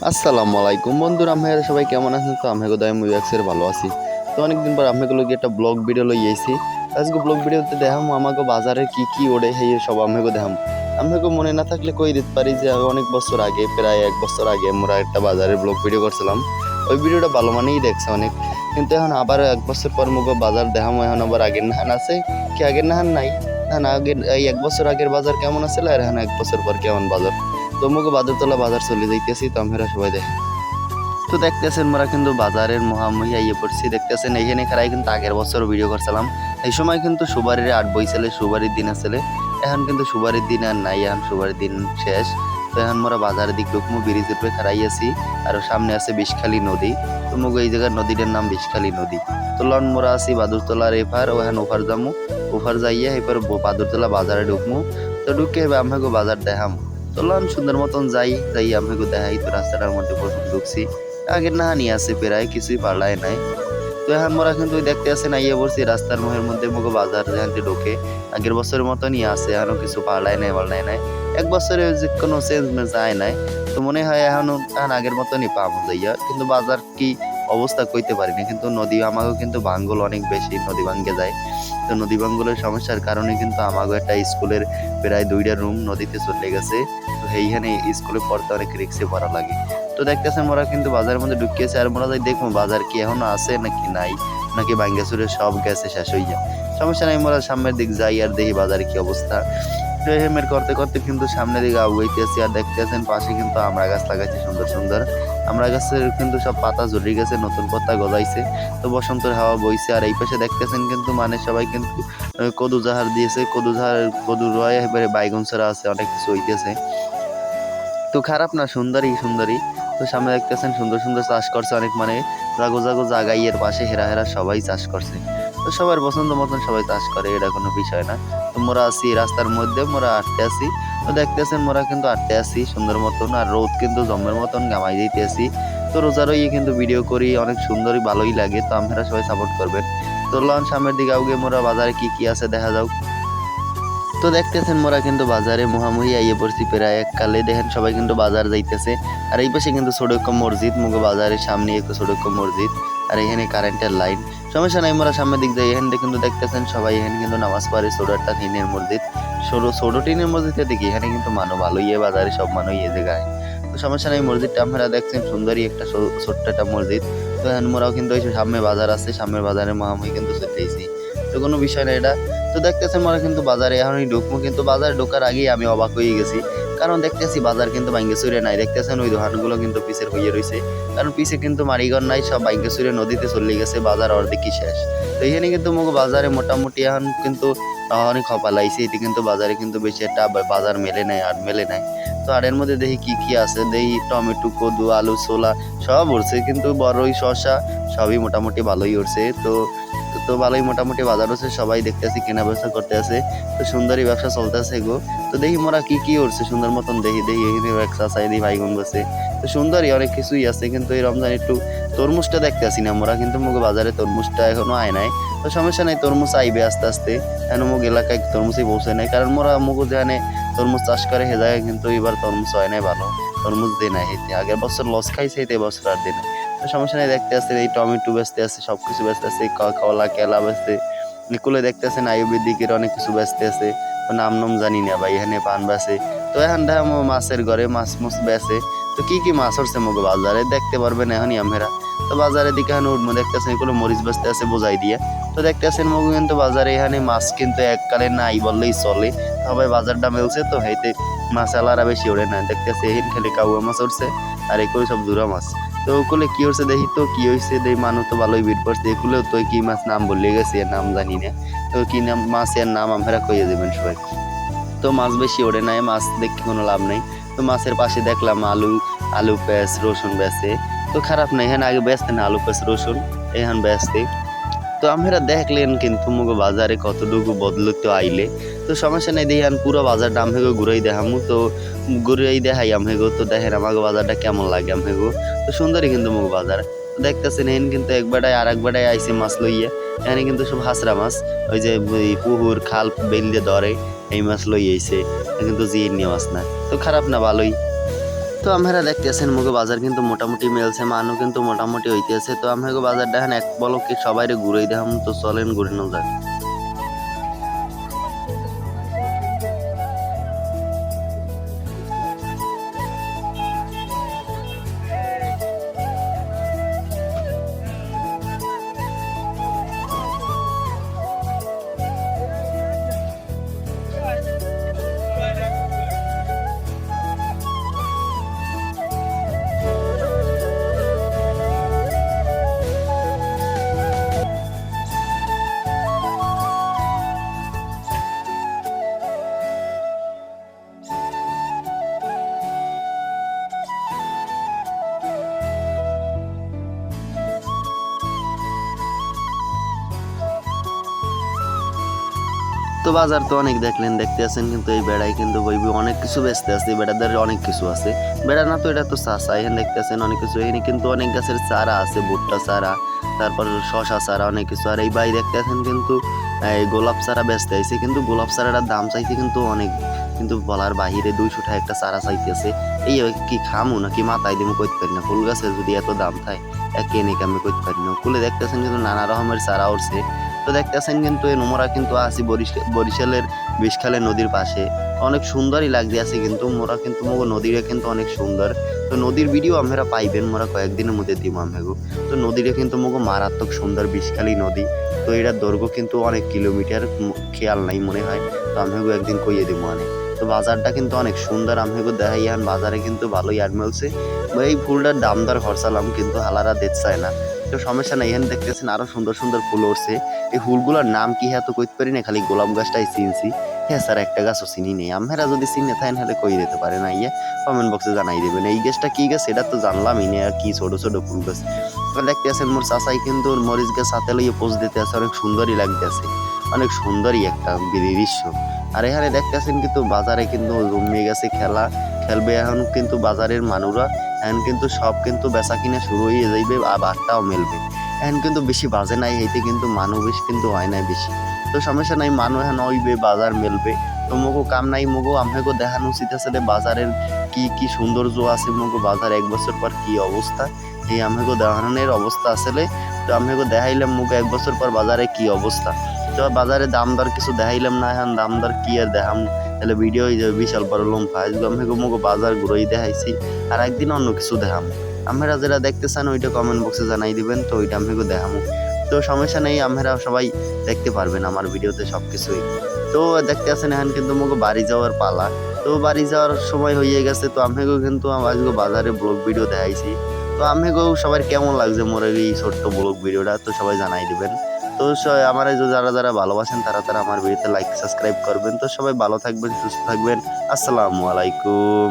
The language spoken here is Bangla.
আসসালামু আলাইকুম বন্ধুরা, আপনারা সবাই কেমন আছেন? তো আমি গোদাই মুইক্সের ভালো আছি। তো অনেকদিন পর আপনাকে লগে একটা ব্লগ ভিডিও লই আইছি। আজকে ব্লগ ভিডিওতে দেখাম আমাকে বাজারে কি কি ওড়ে সেই সব আপনাকে দেখাম। আপনাকে মনে না থাকলে কই দিতে পারি যে আমি অনেক বছর আগে, প্রায় 1 বছর আগে আমরা একটা বাজারের ব্লগ ভিডিও করছিলাম। ওই ভিডিওটা ভালো মানেই দেখছে অনেক, কিন্তু এখন আবার 1 বছর পর মুখে বাজার দেখাম। এখন আবার আগের নাহান আছে কি আগের নাহান নাই, না আগের এই 1 বছর আগের বাজার কেমন আছে আর এখন 1 বছর পর কেমন বাজার। তো মুখে বাজারতলা বাজার চলে যাইতেছি, তো আমরা সবাই দেখেন। তো দেখতেছেন মোরা কিন্তু বাজারের মুহামুহি আইয়ে পড়ছি। দেখতেছেন এইখানে খারাই কিন্তু আগের বছর ভিডিও করছিলাম। এই সময় কিন্তু সুবারির 8 বইছিলে, সুবারির দিন আসলে। এখন কিন্তু সুবারির দিন আর নাই, এখন সুবারির দিন শেষ। তো এখন মোরা বাজারের দিক ঢুকমু, ব্রিজের উপরে খারাই আছি। আর সামনে আছে বিষখালী নদী। তো মুগ এই জায়গার নদীটার নাম বিষখালী নদী। তো লন মোরা আছি বাদুরতলার এপার, ও এখন ওপার যামু। ওপার যাইয়া এবার বাদুরতলা বাজারে ঢুকমু। তো ঢুকে আমাকে বাজার দেখামু। তো লন সুন্দর মতন যাই আমাকে দেখাই। তো রাস্তাটার মধ্যে প্রথম ঢুকছি, আগের নাহানি আছে প্রায় কিছুই পাল্লায় নাই। তো এখন মোরা কিন্তু দেখতে আসে না ইয়ে বলছি রাস্তার মোহের মধ্যে মুখো বাজার যেখানে ঢোকে আগের বছরের মতনই আছে, এখনো কিছু পাল্লায় নাই। 1 বছরে যে কোনো চেঞ্জ যায় নাই। তো মনে হয় এখন আগের মতনই পাবো যাইয়া, কিন্তু বাজার কি অবস্থা কইতে পারি না। কিন্তু নদী আমাকেও কিন্তু ভাঙ্গল অনেক বেশি, নদী ভাঙ্গে যায়। তো নদী ভাঙ্গলের সমস্যার কারণে কিন্তু আমাকেও একটা স্কুলের প্রায় 2টা রুম নদীতে চলে গেছে। তো সেইখানে স্কুলে পড়তে অনেক রিক্সে পড়া লাগে। তো দেখতেছেন মোরা কিন্তু বাজারের মধ্যে ঢুকিয়েছে, আর মোরা যাই দেখবো বাজার কি এখনো আছে নাকি নাই, নাকি ভাঙ্গাচুরে সব গেছে শেষ হয়ে যায়। সমস্যা নাই, মোরা সামনের দিক যাই আর দেখি বাজারে কি অবস্থা। তো হেমের করতে করতে কিন্তু সামনের দিকে আগাইতেছি, আর দেখতেছেন পাশে কিন্তু আমড়া গাছ লাগাইছে সুন্দর সুন্দর। আমড়া গাছের কিন্তু সব পাতা ঝরে গেছে, নতুন পাতা গজাইছে। তো বসন্তের হাওয়া বইছে। আর এই পাশে দেখতেছেন কিন্তু মানে সবাই কিন্তু কদু জাহার দিয়েছে, কদু রয়ে এবারে বাইগন ছাড়া আছে, অনেক কিছু হইতেছে। তো খারাপ না, সুন্দরী। তো সামনে দেখতেছেন সুন্দর সুন্দর চাষ করছে অনেক, মানে জাগো জাগো জাগাই এর পাশে হেরা সবাই চাষ করছে। তো সবার পছন্দ মতন সবাই চাষ করে, এটা কোনো বিষয় না। তো মোরা আছি রাস্তার মধ্যে, মোরা আটতে আছি। তো দেখতেছেন মোরা কিন্তু আটতে আছি সুন্দর মতন, আর রোদ কিন্তু জমের মতন গামাই দিতে আছি। তো রোজারও কিন্তু ভিডিও করি, অনেক সুন্দরই ভালোই লাগে। তো আপনারা সবাই সাপোর্ট করবেন। তো লন সামনের দিকে আউগে মোরা বাজারে কি কি আছে দেখা যাও। তো দেখতেছেন মোরা কিন্তু বাজারে মুহামুহি আইয়ে পড়ছি, প্রায় এককালে দেখেন সবাই কিন্তু বাজার যাইতেছে। আর এই পাশে কিন্তু ছোট একটা মসজিদ, মুগো বাজারের সামনে একটা ছোট একটা মসজিদ। আর এখানে কারেন্টের লাইন। সমস্যা নাই, মোরা সামনের দিক যাই। এখানে কিন্তু দেখতেছেন সবাই এখানে কিন্তু নামাজ পড়ে, ছোট একটা টিনের মসজিদ। ছোট টিনের মসজিদে দেখি এখানে কিন্তু মানুষ ভালো ইয়ে, বাজারে সব মানুষ ইয়ে জায়গায়। তো সমস্যা নাই, মসজিদটা আপনারা দেখছেন সুন্দরই একটা ছোট্ট একটা মসজিদ। তো এখন মোরাও কিন্তু ওই সামনে বাজার আছে, সামনের বাজারে মুহামুহি কিন্তু চলতেছি। তো কোনো বিষয় না এটা। তো দেখতেছেন মোরা কিন্তু বাজারে এখনই ঢুকবো, কিন্তু বাজারে ঢোকার আগেই আমি অবাক হয়ে গেছি। কারণ দেখতেছি বাজার কিন্তু ভাঙ্গে চুরে নাই। দেখতেছেন ওই দোকানগুলো কিন্তু পিছের হয়ে রয়েছে, কারণ পিছে কিন্তু মারিঘর নাই, সব ভাঙ্গে চুরে নদীতে চলে গেছে, বাজার অর্ধেকই শেষ। তো এখানে কিন্তু মুখ বাজারে মোটামুটি এখন কিন্তু অনেক হপালাইছে। এটি কিন্তু বাজারে কিন্তু বেশি একটা বাজার মেলে নাই, আর মেলে নাই। তো আর এর মধ্যে দেখি কি কি আছে, দেখি টমেটো, কদু, আলু, ছোলা সব উঠছে, কিন্তু বড়ই শসা সবই মোটামুটি ভালোই উঠছে। তো তো ভালোই মোটামুটি বাজার হচ্ছে, সবাই দেখতেছি কেনা বেচা করতে আছে। তো সুন্দরই ব্যবসা চলতেছে গো। তো দেখি মোরা কি কি উঠছে সুন্দর মতন, দেখি এখানে ব্যবসা চাই, দেখি ভাইগুন বসে। তো সুন্দরই অনেক কিছুই আছে, কিন্তু এই রমজান একটু তরমুজটা দেখতে আসি না মোরা, কিন্তু মুখ বাজারে তরমুজটা এখনো আয় নাই। তো সমস্যা নাই, তরমুজ আইবে আস্তে আস্তে। এখন মুখ এলাকায় তরমুজই পৌঁছে নাই, কারণ মোরা মুখ যেখানে তরমুজ চাষ করে সে জায়গায় কিন্তু এবার তরমুজ হয় নাই ভালো, তরমুজ দিয়ে নাই হেতে। আগের বছর লস খাইছে, এতে বছর আর দিয়ে নাই। তো সমস্যা নেই, দেখতে আছে এই টমেটো বেচতে আছে, সবকিছু বেচতে আছে, কলা কেলা বেচতে নিকুলে দেখতেছেন, আয়ুর্বেদিকের অনেক কিছু বেচতে আছে। নাম জানি না ভাই, এখানে পান বেচে। তো এখন দেখা মাছের ঘরে মাছ বেচে। তো কি কি মাছ হচ্ছে মুগো বাজারে দেখতে পারবেন এখনই আমরা। তো বাজারের দিকে এখন উঠবো, দেখতেছেন এগুলো মরিচ বেচতে আছে বোঝাই দিয়ে। তো দেখতেছেন মুগো কিন্তু বাজারে এখানে মাছ কিন্তু এককালে নাই বললেই চলে। সবাই বাজারটা মেলছে, তো হেঁটে মাছ আলারা বেশি ওড়ে না। দেখতেছে এখানে খালি কাউয়া মাছ উঠছে, আর এগুলো সব জুরা মাছ। তো ওগুলো কি হচ্ছে দেখি, তো কি হয়েছে দেখি, মানুষ তো ভালোই ভিড় করছে। এগুলো তো কি মাছ নাম বললে গেছে, এর নাম জানি না। তো কি নাম মাছের নাম আমরা কইয়ে দেবেন সবাই। তো মাছ বেশি ওঠে নাই, মাছ দেখে কোনো লাভ নেই। তো মাছের পাশে দেখলাম আলু পেঁয়াজ রসুন বেচে। তো খারাপ নাই, এখানে আগে বেচতে না আলু পেঁয়াজ রসুন, এখন বেচতে। তো আমরা দেখলেন কিন্তু মুগো বাজারে কতটুকু বদলতে আইলে। তো সমস্যা নেই, দেখি পুরো বাজারটা আমহেগো ঘুরাই দেখামু। তো ঘুরাই দেখাই আমহেগো, তো দেখেন আমাকে বাজারটা কেমন লাগে আমহেগো। তো সুন্দরই কিন্তু মুগো বাজার। দেখতেছেন এখানে কিন্তু একবারটাই আর একবারটাই আইসে মাছ লইয়া। এখানে কিন্তু সব হাঁসরা মাছ, ওই যে পুকুর খাল বেল দিয়ে ধরে এই মাছ লই আইছে, কিন্তু জিয়ে নিয়ে মাছ না। তো খারাপ না, ভালোই। তো আমরা দেখতেছেন মুগো বাজার কিন্তু মোটামুটি মেলছে, মানু কিন্তু মোটামুটি হইতেছে। তো আমাকে বাজার দেখেন এক বলকে সবাইরে ঘুরাই দেখাম, তো চলেন ঘুরানো যাক। তো বাজার তো অনেক দেখলেন, দেখতে আছেন কিন্তু এই বেড়ায় কিন্তু বইবি অনেক কিছু বেচতে আছে, বেড়াদের অনেক কিছু আছে। বেড়া না তো এটা তো চাষা, এখানে দেখতে আছেন অনেক কিছু, এখানে কিন্তু অনেক গাছের চারা আছে, ভুট্টা চারা, তারপর শশা চারা, অনেক কিছু। আর এই ভাই দেখতে আছেন কিন্তু এই গোলাপ চারা বেচতে আইছে, কিন্তু গোলাপ চারাটার দাম চাইছে কিন্তু অনেক, কিন্তু বলার বাহিরে 200 টাকা একটা চারা চাইতেছে। এই কি খামু নাকি মাথায় দিমু কইতে পারি না, ফুল গাছের যদি এত দাম থাকে একে নাকি আমি কইতে পারি না। ফুলে দেখতেছেন কিন্তু নানা রকমের চারা উঠছে। তো দেখতেছেন কিন্তু এই নোমরা কিন্তু আছি বরিশালের বিষখালী নদীর পাশে, অনেক সুন্দরই লাগতে আছে। কিন্তু মোরা কিন্তু মগো নদীরে কিন্তু অনেক সুন্দর। তো নদীর ভিডিও আমরা পাইবেন, মোরা কয়েকদিনের মধ্যে দিব আমাগো। তো নদীরে কিন্তু মগো মারাত্মক সুন্দর বিষখালী নদী। তো এটার দৈর্ঘ্য কিন্তু অনেক কিলোমিটার, খেয়াল নাই মনে হয়। তো আমাগো একদিন কইয়ে দিব মানে। তো বাজারটা কিন্তু অনেক সুন্দর, আমাগো দেখাই এখন বাজারে কিন্তু ভালোই আর মেলছে। এই ফুলটার দাম দর খরচালাম কিন্তু হালারা দেখতে চায় না। তো সমস্যা নাই, এখানে দেখতেছেন আরো সুন্দর সুন্দর ফুল উঠছে। এই ফুলগুলোর নাম কি হ্যাঁ তো কইতে পারি না, খালি গোলাপ গাছটাই চিনছি। হ্যাঁ স্যার, একটা গাছও চিনি নেই। আপনারা যদি চিনে থাকেন তাহলে কই দিতে পারেন, ইয়ে কমেন্ট বক্সে জানাই দেবেন। এই গাছটা কি গাছ এটা তো জানলামই না, আর কি ছোট ছোট ফুল গাছ। দেখতে আছেন মোর চাচাই কিন্তু মরিচ গাছ হাতে লইয়ে পোজ দিতে আছে, অনেক সুন্দরই লাগতেছে, অনেক সুন্দরই একটা দৃশ্য। আর এখানে দেখতেছেন কিন্তু বাজারে কিন্তু জমিয়ে গেছে খেলা, খেলবে এখন কিন্তু বাজারের মানুষরা। এখন কিন্তু সব কিন্তু বেচা কিনা শুরু হয়ে যাইবে, আর বারটাও মেলবে। এখন কিন্তু বেশি বাজে নাই হইতে, কিন্তু মানুষ বেশ কিন্তু হয় নাই বেশি। তো সমস্যা নাই, মানুষ এখন হইবে, বাজার মেলবে। তো মগো কাম নাই, মগো আমাকে দেখানো উচিত আসলে বাজারের কি কি সৌন্দর্য আছে, মগো বাজার 1 বছর পর কি অবস্থা, এই আমাকে দেখানোর অবস্থা আসলে। তো আমাকে দেখাইলাম মুগো 1 বছর পর বাজারে কি অবস্থা। তো বাজারে দাম দর কিছু দেখাইলাম না, এখন দাম দর কি আর দেখাম, তাহলে ভিডিও হয়ে যাবে বিশাল বড় লম্বা। আজকে আমাকে মগো বাজার ঘুরেই দেখাইছি, আর একদিন অন্য কিছু দেখাম। আপনারা যেটা দেখতে চান ওইটা কমেন্ট বক্সে জানাই দিবেন, তো ওইটা আমাকে দেখাবো। তো সমস্যা নেই, আপনারা সবাই দেখতে পারবেন আমার ভিডিওতে সবকিছুই। তো দেখতে আছেন এখন কিন্তু আমাকে বাড়ি যাওয়ার পালা। তো বাড়ি যাওয়ার সময় হয়ে গেছে, তো আমাকেও কিন্তু আজকে বাজারে ব্লগ ভিডিও দেখাইছি। তো আমাকেও সবার কেমন লাগছে মোর এই ছোট্ট ব্লগ ভিডিওটা, তো সবাই জানাই দিবেন। তো আমার এই যে যারা যারা ভালোবাসেন তারা তারা আমার ভিডিওতে লাইক সাবস্ক্রাইব করবেন। তো সবাই ভালো থাকবেন, সুস্থ থাকবেন। আসসালামু আলাইকুম।